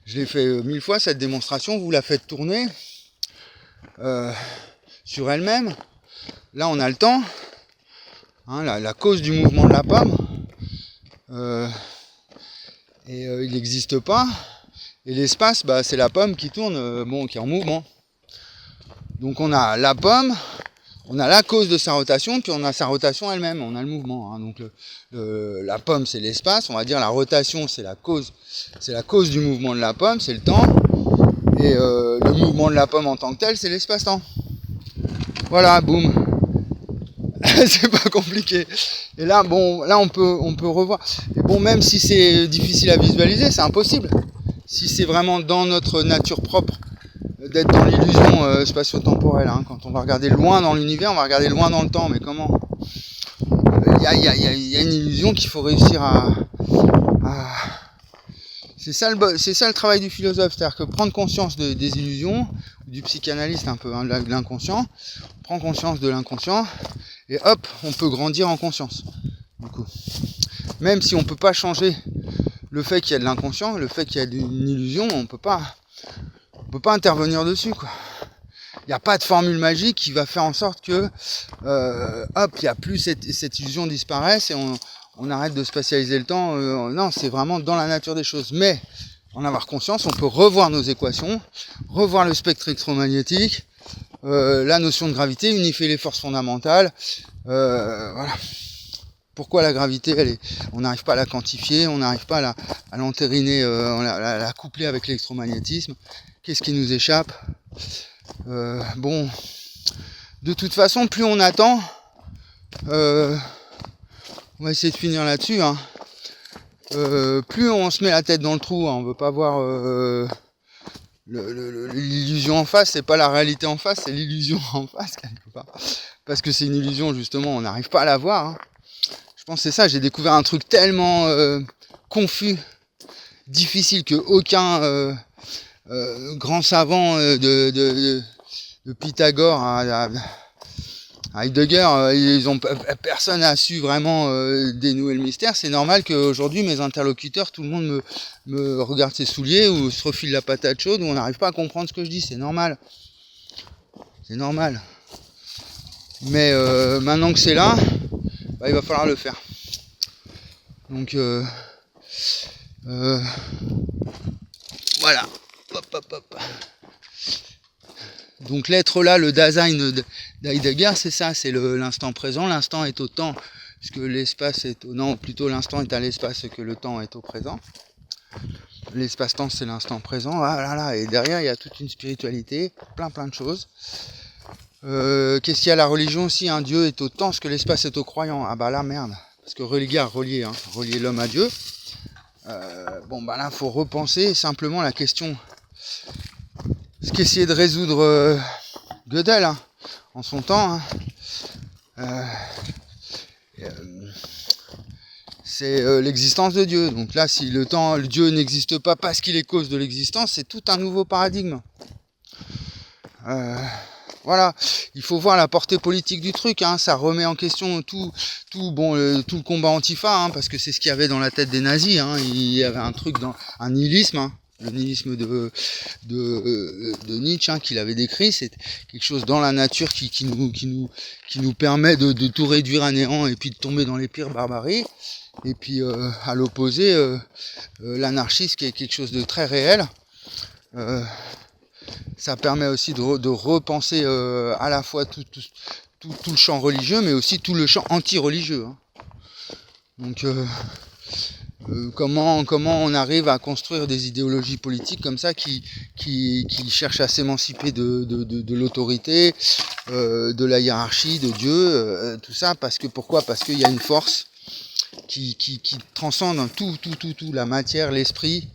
je l'ai fait 1000 fois cette démonstration, vous la faites tourner sur elle-même. Là, on a le temps, hein, la cause du mouvement de la pomme, il n'existe pas. Et l'espace, bah, c'est la pomme qui tourne, qui est en mouvement. Donc on a la pomme, on a la cause de sa rotation, puis on a sa rotation elle-même, on a le mouvement. Hein. Donc la pomme, c'est l'espace, on va dire la rotation, c'est la cause du mouvement de la pomme, c'est le temps. Et le mouvement de la pomme en tant que tel, c'est l'espace-temps. Voilà, boum. C'est pas compliqué. Et là, bon, là on peut revoir. Et Bon, même si c'est difficile à visualiser, c'est impossible. Si c'est vraiment dans notre nature propre d'être dans l'illusion spatio-temporelle, hein. Quand on va regarder loin dans l'univers, on va regarder loin dans le temps, mais comment? Il y a une illusion qu'il faut réussir à... C'est ça le travail du philosophe, c'est-à-dire que prendre conscience des illusions, du psychanalyste un peu, hein, de l'inconscient, prend conscience de l'inconscient, et hop, on peut grandir en conscience. Du coup, même si on peut pas changer le fait qu'il y a de l'inconscient, le fait qu'il y a une illusion, on peut pas intervenir dessus, quoi. Il n'y a pas de formule magique qui va faire en sorte que hop, il n'y a plus cette illusion disparaisse et on arrête de spatialiser le temps. Non, c'est vraiment dans la nature des choses. Mais en avoir conscience, on peut revoir nos équations, revoir le spectre électromagnétique, la notion de gravité, unifier les forces fondamentales. Voilà. Pourquoi la gravité, on n'arrive pas à la quantifier, on n'arrive pas à l'entériner, à la coupler avec l'électromagnétisme. Qu'est-ce qui nous échappe? Bon, de toute façon, plus on attend, on va essayer de finir là-dessus, hein. Plus on se met la tête dans le trou, hein, on veut pas voir l'illusion en face, c'est pas la réalité en face, c'est l'illusion en face quelque part. Parce que c'est une illusion justement, on n'arrive pas à la voir, hein. Je pense que c'est ça, j'ai découvert un truc tellement confus, difficile que aucun grand savant de Pythagore à Heidegger, personne n'a su vraiment dénouer le mystère. C'est normal qu'aujourd'hui mes interlocuteurs, tout le monde me regarde ses souliers ou se refile la patate chaude ou on n'arrive pas à comprendre ce que je dis. C'est normal. C'est normal. Mais maintenant que c'est là, il va falloir le faire. Donc voilà. Hop. Donc l'être là, le Dasein d'Heidegger, c'est ça, c'est l'instant présent. L'instant est au temps, puisque l'espace est au... Non, plutôt l'instant est à l'espace que le temps est au présent. L'espace-temps, c'est l'instant présent. Ah là là, et derrière, il y a toute une spiritualité, plein de choses. Qu'est-ce qu'il y a? La religion aussi, hein, Dieu est au temps, ce que l'espace est au croyant. Ah bah là, merde. Parce que relier l'homme à Dieu. Là, il faut repenser simplement la question. Ce qu'essayait de résoudre Gödel, hein, en son temps, hein, c'est l'existence de Dieu. Donc là, si le Dieu n'existe pas parce qu'il est cause de l'existence, c'est tout un nouveau paradigme. Voilà, il faut voir la portée politique du truc, hein. Ça remet en question tout le combat antifa, hein, parce que c'est ce qu'il y avait dans la tête des nazis, hein. Il y avait un truc, un nihilisme, hein. Le nihilisme de Nietzsche, hein, qu'il avait décrit, c'est quelque chose dans la nature qui nous permet de tout réduire à néant et puis de tomber dans les pires barbaries. Et puis à l'opposé, l'anarchisme qui est quelque chose de très réel. Ça permet aussi de repenser à la fois tout le champ religieux, mais aussi tout le champ anti-religieux, hein. Donc comment on arrive à construire des idéologies politiques comme ça qui cherchent à s'émanciper de l'autorité, de la hiérarchie, de Dieu, tout ça, pourquoi? Parce qu'il y a une force qui transcende tout, la matière, l'esprit.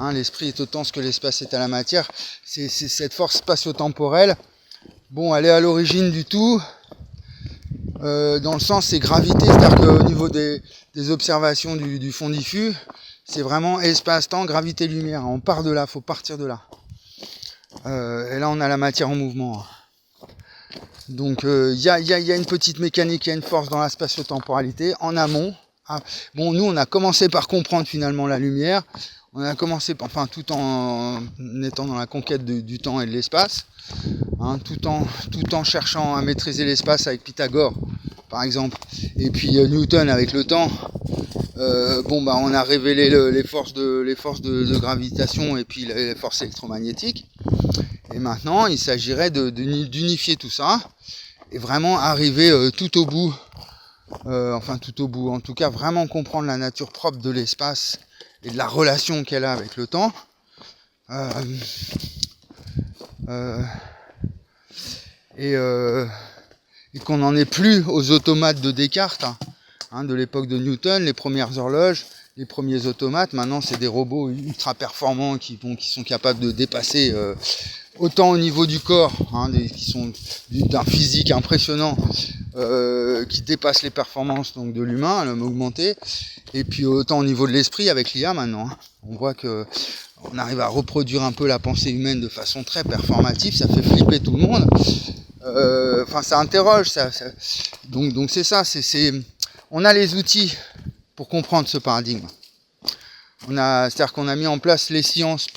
Hein, l'esprit est autant ce que l'espace est à la matière. C'est cette force spatio-temporelle. Bon, elle est à l'origine du tout. Dans le sens, c'est gravité, c'est-à-dire qu'au niveau des observations du fond diffus, c'est vraiment espace-temps, gravité-lumière. On part de là, faut partir de là. Et là, on a la matière en mouvement. Donc, il y a une petite mécanique, il y a une force dans la spatio-temporalité, en amont. Bon, nous, on a commencé par comprendre finalement la lumière. On a commencé, tout en étant dans la conquête du temps et de l'espace, hein, tout en cherchant à maîtriser l'espace avec Pythagore, par exemple, et puis Newton avec le temps. On a révélé les forces de gravitation et puis les forces électromagnétiques. Et maintenant, il s'agirait d'unifier tout ça et vraiment arriver tout au bout, en tout cas vraiment comprendre la nature propre de l'espace et de la relation qu'elle a avec le temps, et qu'on n'en est plus aux automates de Descartes, hein, de l'époque de Newton, les premières horloges, les premiers automates. Maintenant, c'est des robots ultra performants qui sont capables de dépasser autant au niveau du corps, qui sont d'un physique impressionnant, qui dépassent les performances donc de l'humain, l'homme augmenté, et puis autant au niveau de l'esprit avec l'IA maintenant. On voit que on arrive à reproduire un peu la pensée humaine de façon très performative, ça fait flipper tout le monde. Ça interroge, donc c'est ça, on a les outils pour comprendre ce paradigme. C'est-à-dire qu'on a mis en place les sciences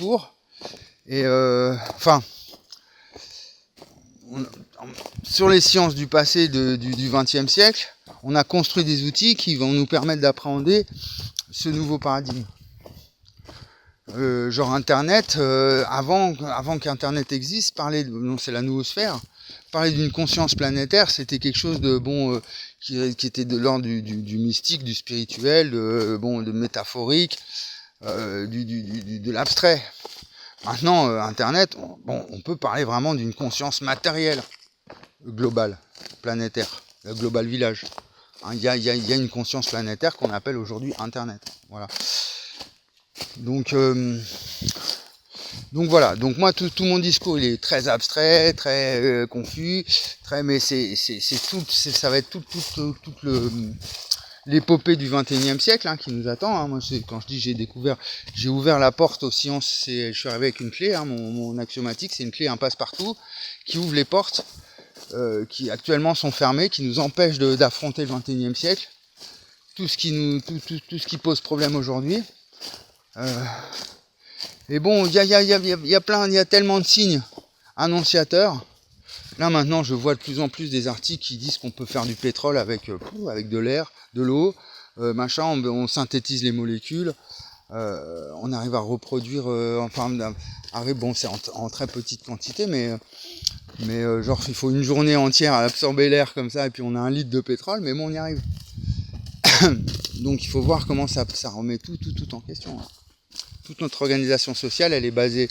sur les sciences du passé du XXe siècle, on a construit des outils qui vont nous permettre d'appréhender ce nouveau paradigme. Genre Internet, avant qu'Internet existe, c'est la noosphère, parler d'une conscience planétaire, c'était quelque chose de qui était de l'ordre du mystique, du spirituel, de métaphorique, de l'abstrait. Maintenant, Internet, on peut parler vraiment d'une conscience matérielle, globale, planétaire, le global village. Il y a une conscience planétaire qu'on appelle aujourd'hui Internet. Voilà. Donc voilà. Donc moi, tout mon discours, il est très abstrait, très confus, mais ça va être toute l'épopée du XXIe siècle qui nous attend. Moi, quand je dis j'ai ouvert la porte aux sciences, je suis arrivé avec une clé. Mon axiomatique, c'est une clé, un passe-partout qui ouvre les portes qui actuellement sont fermées, qui nous empêchent d'affronter le XXIe siècle. Tout ce qui pose problème aujourd'hui. Et bon, il y a tellement de signes annonciateurs. Là maintenant, je vois de plus en plus des articles qui disent qu'on peut faire du pétrole avec de l'air, de l'eau, on synthétise les molécules, on arrive à reproduire, c'est en très petite quantité, mais genre il faut une journée entière à absorber l'air comme ça, et puis on a 1 litre de pétrole, mais bon, on y arrive. Donc il faut voir comment ça remet tout en question. Toute notre organisation sociale, elle est basée,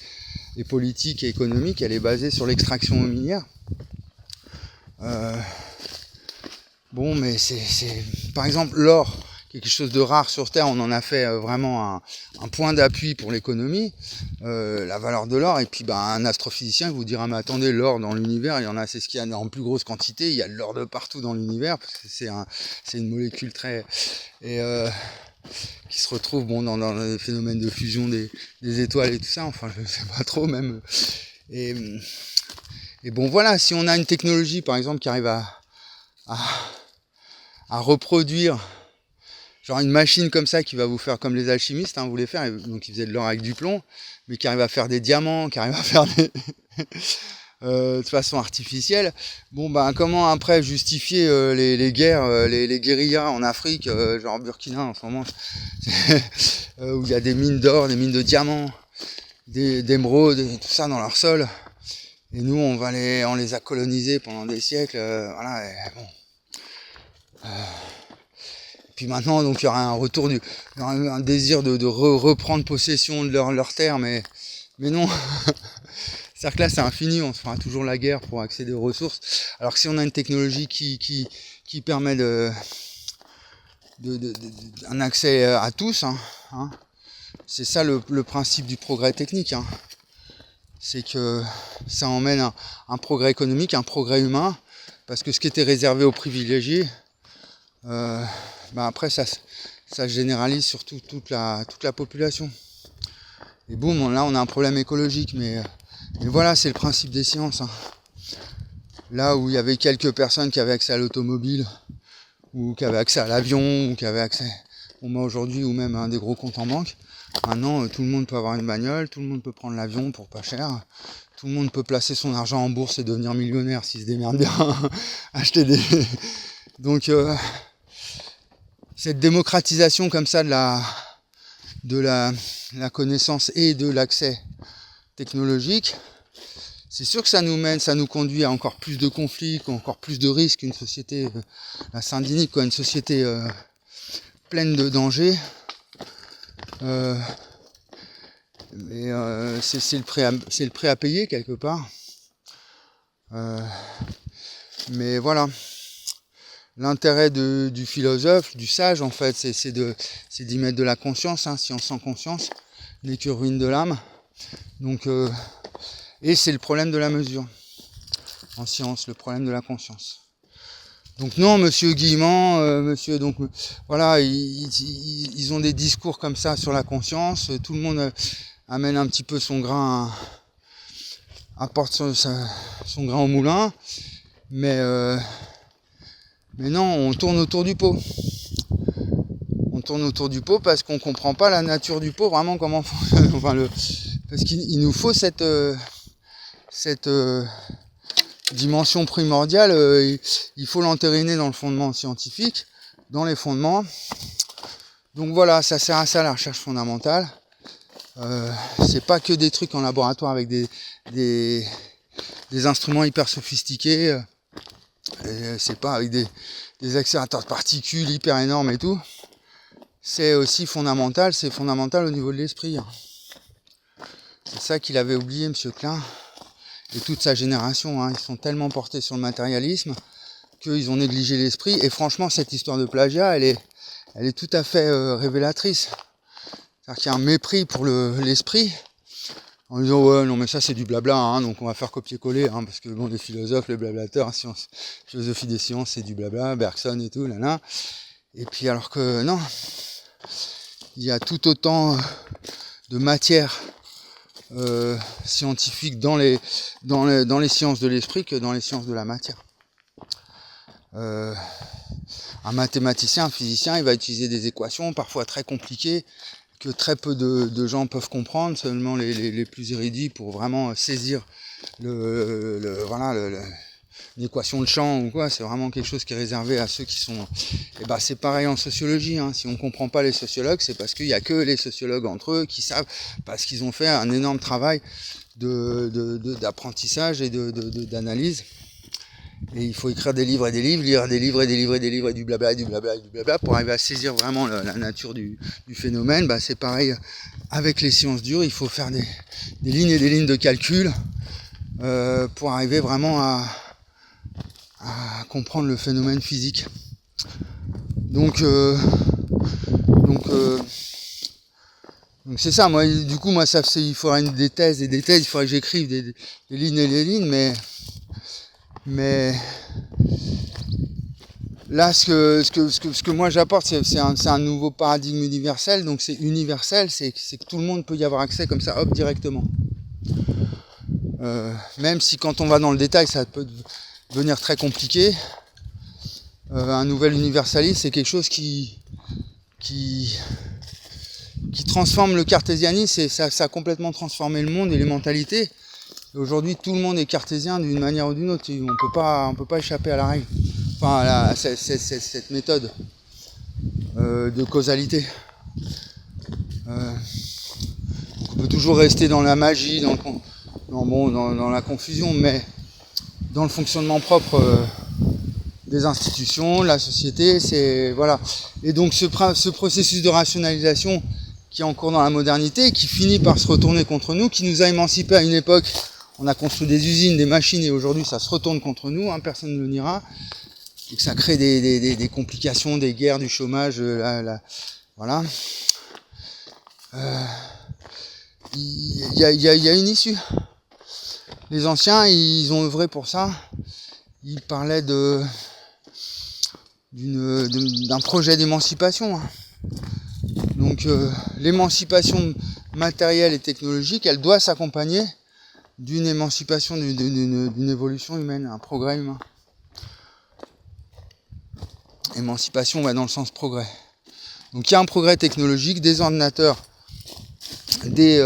et politique et économique, elle est basée sur l'extraction minière. Mais c'est par exemple l'or, quelque chose de rare sur Terre, on en a fait vraiment un point d'appui pour l'économie, la valeur de l'or. Et puis un astrophysicien vous dira, mais attendez, l'or dans l'univers, c'est ce qu'il y a en plus grosse quantité, il y a de l'or de partout dans l'univers, parce que c'est une molécule très qui se retrouve dans les phénomènes de fusion des étoiles et tout ça, je ne sais pas trop même. Et voilà, si on a une technologie par exemple qui arrive à reproduire genre une machine comme ça qui va vous faire comme les alchimistes voulaient faire, donc ils faisaient de l'or avec du plomb, mais qui arrive à faire des diamants, qui arrive à faire de façon artificielle. Comment après justifier les guerres, les guérillas en Afrique, genre Burkina en ce moment, où il y a des mines d'or, des mines de diamants, d'émeraudes, et tout ça dans leur sol. Et nous, on les a colonisés pendant des siècles, voilà. Puis maintenant, donc il y aura un retour il y aura un désir de reprendre possession de leur terre, mais non. C'est-à-dire que là, c'est infini, on se fera toujours la guerre pour accéder aux ressources. Alors que si on a une technologie qui permet un accès à tous, c'est ça le principe du progrès technique. C'est que ça emmène un progrès économique, un progrès humain, parce que ce qui était réservé aux privilégiés, après ça se généralise sur toute la population. Et boum, là on a un problème écologique, mais voilà, c'est le principe des sciences. Là où il y avait quelques personnes qui avaient accès à l'automobile, ou qui avaient accès à l'avion, ou qui avaient accès, aujourd'hui, ou même à des gros comptes en banque, maintenant tout le monde peut avoir une bagnole, tout le monde peut prendre l'avion pour pas cher, tout le monde peut placer son argent en bourse et devenir millionnaire s'il se démerde bien, acheter des... Donc cette démocratisation comme ça de la connaissance et de l'accès technologique, c'est sûr que ça nous conduit à encore plus de conflits, encore plus de risques, une société, la Saint-Denis, une société pleine de dangers. C'est le prix à payer quelque part. Mais voilà. l'intérêt du philosophe, du sage en fait, c'est d'y mettre de la conscience, hein, science sans conscience n'est que ruine de l'âme. Donc, et c'est le problème de la mesure en science, le problème de la conscience. Donc non, monsieur Guillemant, donc voilà, ils ont des discours comme ça sur la conscience, tout le monde amène un petit peu son grain, apporte son grain au moulin, mais non, on tourne autour du pot. On tourne autour du pot parce qu'on comprend pas la nature du pot, vraiment comment parce qu'il nous faut cette dimension primordiale, il faut l'entériner dans le fondement scientifique, dans les fondements. Donc voilà, ça sert à ça la recherche fondamentale. C'est pas que des trucs en laboratoire avec des instruments hyper sophistiqués, c'est pas avec des accélérateurs de particules hyper énormes et tout. C'est aussi fondamental, c'est fondamental au niveau de l'esprit. C'est ça qu'il avait oublié, M. Klein. Et toute sa génération, hein, ils sont tellement portés sur le matérialisme qu'ils ont négligé l'esprit. Et franchement, cette histoire de plagiat, elle est tout à fait révélatrice. C'est-à-dire qu'il y a un mépris pour l'esprit, en disant ouais non mais ça c'est du blabla, hein, donc on va faire copier-coller, hein, parce que bon les philosophes, les blablateurs, philosophie des sciences c'est du blabla, Bergson et tout, là. Et puis alors que non, il y a tout autant de matière scientifique dans les sciences de l'esprit que dans les sciences de la matière. Un mathématicien, un physicien, il va utiliser des équations parfois très compliquées que très peu de gens peuvent comprendre, seulement les plus érudits pour vraiment saisir l'équation de champ ou quoi, c'est vraiment quelque chose qui est réservé à ceux qui sont... Et bah c'est pareil en sociologie, hein. Si on comprend pas les sociologues, c'est parce qu'il y a que les sociologues entre eux qui savent, parce qu'ils ont fait un énorme travail d'apprentissage et d'analyse. Et il faut écrire des livres et des livres, lire des livres et des livres et des livres et du blabla et du blabla et du blabla pour arriver à saisir vraiment la nature du phénomène. Bah c'est pareil avec les sciences dures, il faut faire des lignes et des lignes de calcul pour arriver vraiment à comprendre le phénomène physique. Donc c'est ça, moi du coup ça il faudrait des thèses et des thèses, il faudrait que j'écrive des lignes et des lignes, mais là ce que moi j'apporte c'est un nouveau paradigme universel, donc c'est universel, c'est que tout le monde peut y avoir accès comme ça, hop, directement. Même si quand on va dans le détail ça peut devenir très compliqué, un nouvel universalisme c'est quelque chose qui transforme le cartésianisme, et ça a complètement transformé le monde et les mentalités. Et aujourd'hui tout le monde est cartésien d'une manière ou d'une autre, on peut pas échapper à la règle, enfin à cette méthode de causalité. On peut toujours rester dans la magie, dans la confusion, mais dans le fonctionnement propre des institutions, la société, c'est voilà. Et donc ce processus de rationalisation qui est en cours dans la modernité, qui finit par se retourner contre nous, qui nous a émancipés à une époque, on a construit des usines, des machines, et aujourd'hui ça se retourne contre nous, hein, personne ne le niera, et que ça crée des complications, des guerres, du chômage, voilà. Il y a une issue. Les anciens, ils ont œuvré pour ça. Ils parlaient d'un projet d'émancipation. Donc l'émancipation matérielle et technologique, elle doit s'accompagner d'une émancipation, d'une évolution humaine, un progrès humain. Émancipation va dans le sens progrès. Donc il y a un progrès technologique, des ordinateurs, des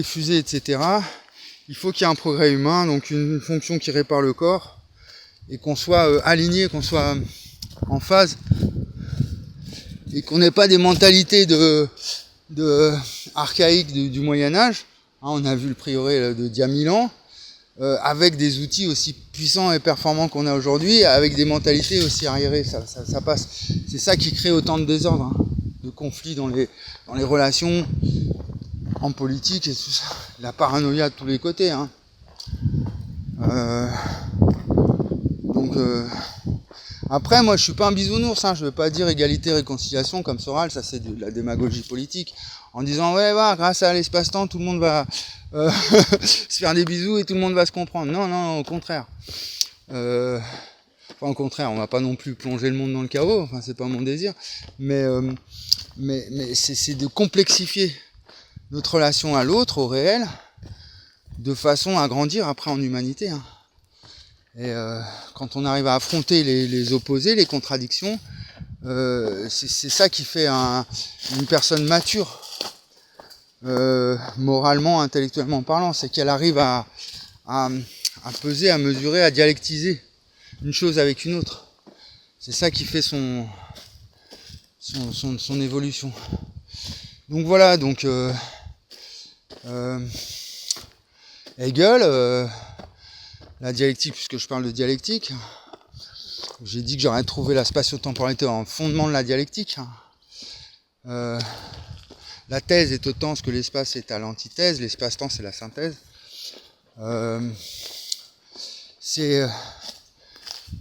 fusées, etc. Il faut qu'il y ait un progrès humain, donc une fonction qui répare le corps, et qu'on soit aligné, qu'on soit en phase, et qu'on n'ait pas des mentalités archaïques du Moyen-Âge. On a vu le prieuré d'il y a 1000 ans, avec des outils aussi puissants et performants qu'on a aujourd'hui, avec des mentalités aussi arriérées, ça passe. C'est ça qui crée autant de désordre, hein, de conflits dans les relations, en politique et tout ça. La paranoïa de tous les côtés, hein. Après, moi, je suis pas un bisounours, hein, je veux pas dire égalité, réconciliation comme Soral, ça c'est de la démagogie politique, en disant ouais, voilà, grâce à l'espace-temps, tout le monde va se faire des bisous et tout le monde va se comprendre. Non, non, au contraire. Enfin, au contraire, on va pas non plus plonger le monde dans le chaos, enfin, c'est pas mon désir, mais c'est de complexifier notre relation à l'autre, au réel, de façon à grandir après en humanité. Hein. Et quand on arrive à affronter les opposés, les contradictions, c'est ça qui fait une personne mature, moralement, intellectuellement parlant, c'est qu'elle arrive à peser, à mesurer, à dialectiser une chose avec une autre. C'est ça qui fait son évolution. Donc voilà, donc Hegel, la dialectique, puisque je parle de dialectique, j'ai dit que j'aurais trouvé la spatio-temporalité en fondement de la dialectique. La thèse est autant ce que l'espace est à l'antithèse, l'espace-temps c'est la synthèse. C'est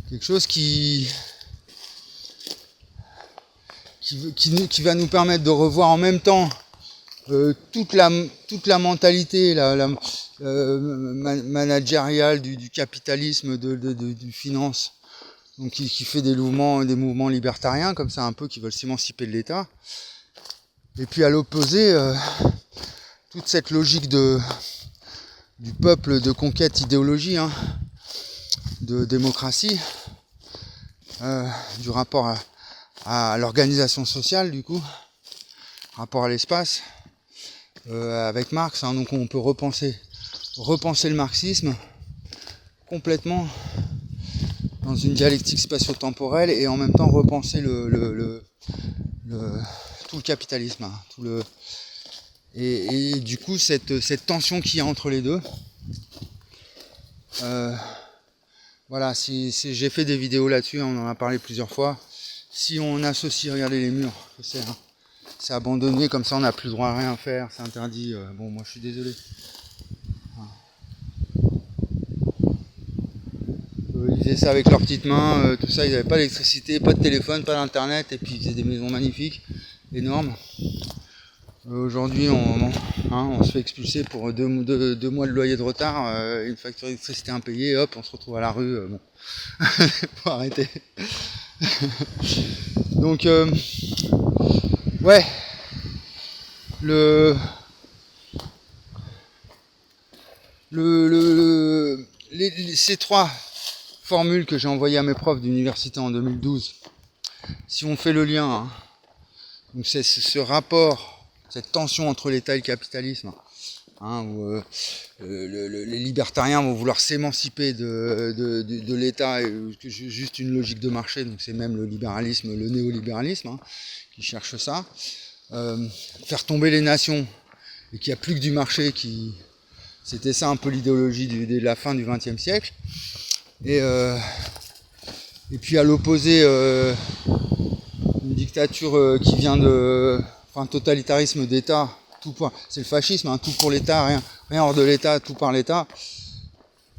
quelque chose qui va nous permettre de revoir en même temps toute la mentalité managériale du capitalisme, du finance, donc qui fait des mouvements libertariens comme ça un peu, qui veulent s'émanciper de l'État. Et puis à l'opposé, toute cette logique du peuple, de conquête idéologie, hein, de démocratie, du rapport à l'organisation sociale, du coup, rapport à l'espace, avec Marx, hein, donc on peut repenser le marxisme complètement dans une dialectique spatio-temporelle et en même temps repenser tout le capitalisme, hein, et du coup cette tension qu'il y a entre les deux. Voilà, j'ai fait des vidéos là-dessus, on en a parlé plusieurs fois. Si on associe, regardez les murs, c'est abandonné, comme ça on n'a plus le droit à rien faire, c'est interdit. Bon, moi je suis désolé. Ils faisaient ça avec leurs petites mains, tout ça, ils n'avaient pas d'électricité, pas de téléphone, pas d'internet, et puis ils faisaient des maisons magnifiques, énormes. Aujourd'hui, on se fait expulser pour deux mois de loyer de retard, une facture d'électricité impayée, hop, on se retrouve à la rue. Bon, faut arrêter. Donc, ouais, ces trois formules que j'ai envoyées à mes profs d'université en 2012, si on fait le lien, hein, donc c'est ce rapport, cette tension entre l'État et le capitalisme, hein, où les libertariens vont vouloir s'émanciper de l'État, juste une logique de marché, donc c'est même le libéralisme, le néolibéralisme, hein, qui cherche ça, faire tomber les nations, et qu'il n'y a plus que du marché, c'était ça un peu l'idéologie de la fin du XXe siècle, et puis à l'opposé, une dictature qui vient totalitarisme d'État, c'est le fascisme, hein, tout pour l'État, rien hors de l'État, tout par l'État.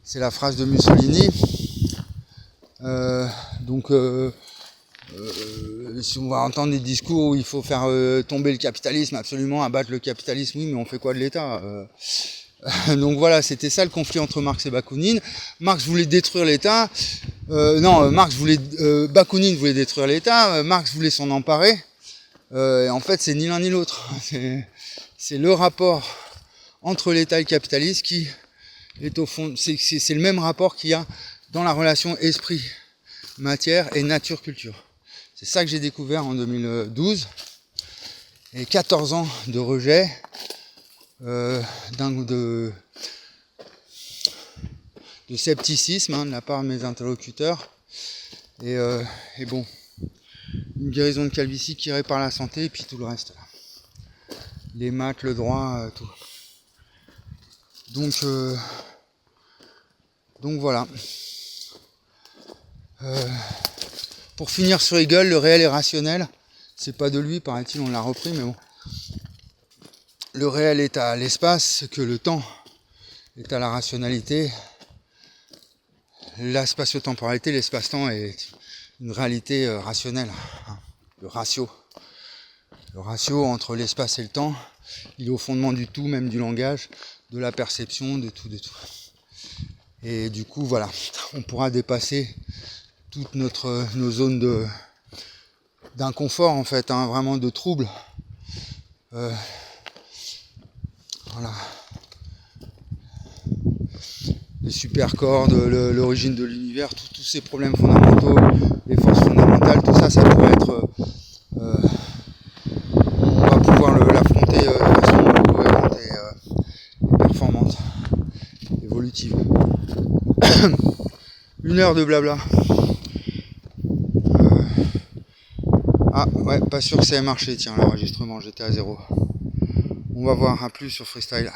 C'est la phrase de Mussolini. Donc, si on va entendre des discours où il faut faire tomber le capitalisme, absolument, abattre le capitalisme, oui, mais on fait quoi de l'État donc voilà, c'était ça le conflit entre Marx et Bakounine. Marx voulait détruire l'État. Bakounine voulait détruire l'État. Marx voulait s'en emparer. Et en fait, c'est ni l'un ni l'autre. C'est le rapport entre l'État et le capitalisme qui est au fond. C'est le même rapport qu'il y a dans la relation esprit, matière et nature-culture. C'est ça que j'ai découvert en 2012. Et 14 ans de rejet. De scepticisme, hein, de la part de mes interlocuteurs, et bon, une guérison de calvitie qui répare la santé, et puis tout le reste, là. Les maths, le droit, tout. Donc voilà. Pour finir sur Hegel, le réel est rationnel. C'est pas de lui, paraît-il, on l'a repris, mais bon. Le réel est à l'espace, que le temps est à la rationalité. La spatio-temporalité, l'espace-temps est une réalité rationnelle, hein. Le ratio entre l'espace et le temps, il est au fondement du tout, même du langage, de la perception, de tout. Et du coup, voilà, on pourra dépasser toutes nos zones d'inconfort, en fait, hein, vraiment de trouble. Voilà. Les supercordes, l'origine de l'univers, tous ces problèmes fondamentaux, les forces fondamentales, tout ça, ça pourrait être... on va pouvoir l'affronter de façon cohérente et performante, évolutive. 1 heure de blabla. Ah ouais, pas sûr que ça ait marché, tiens, l'enregistrement, j'étais à 0. On va voir, à plus sur Freestyle.